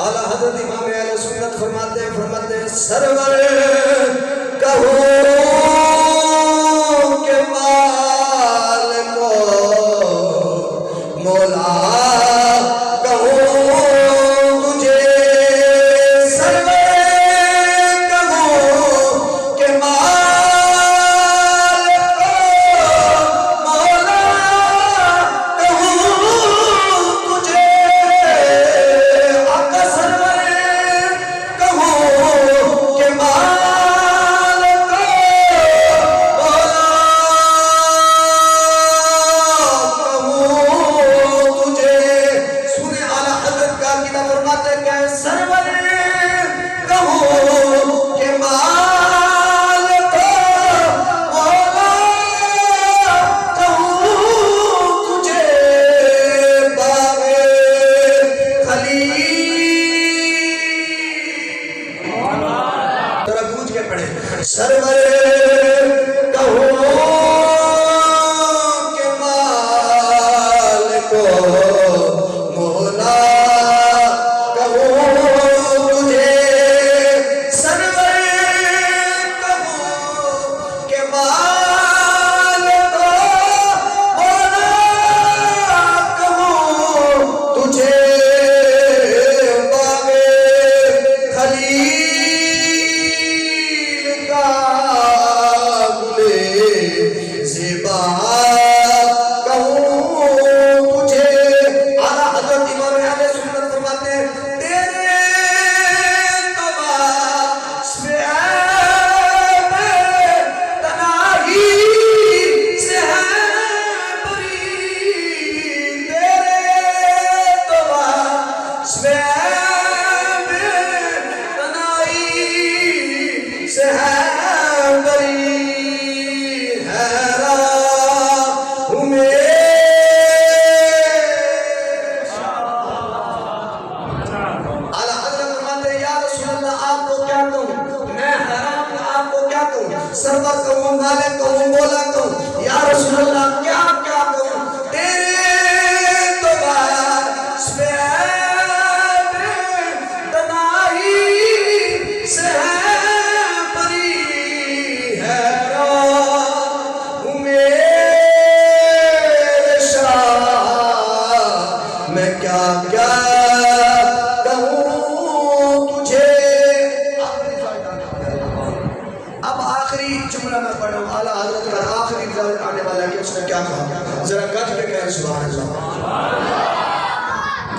اعلیٰ حضرت امام اہل سنت فرماتے ہیں سرور کہو کہ مالک مولا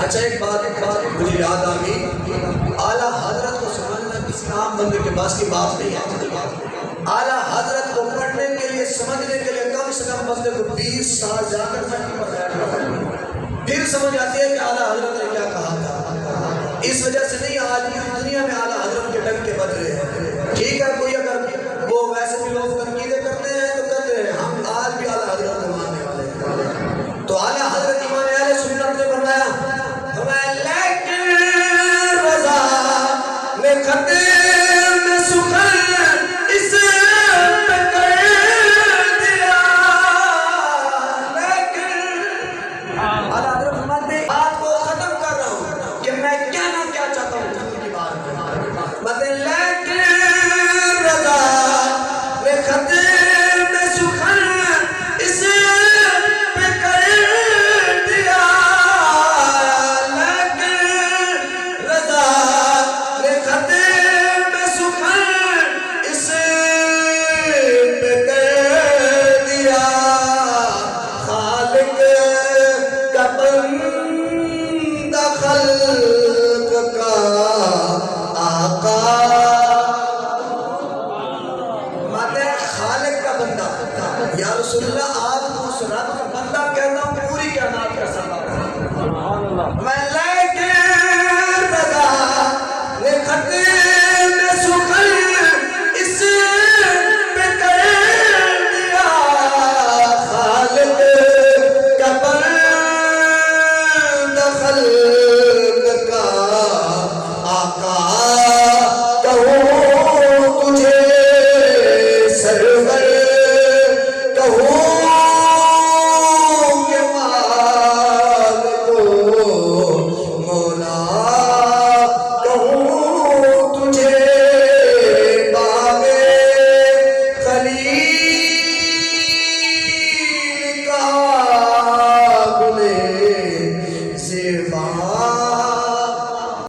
اچھا ایک بات مجھے یاد آ گئی اعلیٰ حضرت کو سمجھنا کسی عام بندے کے پاس کی بات نہیں ہے اعلیٰ حضرت کو پڑھنے کے لیے سمجھنے کے لیے کم سے کم بندے کو 20 سال جا کر پھر سمجھ آتی ہے کہ اعلیٰ حضرت نے کیا کہا تھا اس وجہ سے نہیں آج کی دنیا میں اعلیٰ حضرت کے ڈنکے بج رہے ہیں ٹھیک ہے کوئی اگر وہ ویسے بھی لوگ تنقیدیں کرتے ہیں تو کرتے ہیں ہم آج بھی اعلیٰ حضرت کو ماننے والے ہیں تو اعلیٰ حضرت امام اہل سنت نے فرمایا لیکن رضا میں خطے میں سخن اس پہ کر دیا لیکن اعلیٰ حضرت فرماتے ہیں بات کو ختم کر رہا ہوں کہ میں کیا نہ کیا چاہتا ہوں کی بات میں لیکن رضا میں خطے میں سخن اس پہ کر دیا خالق کا بندہ خلق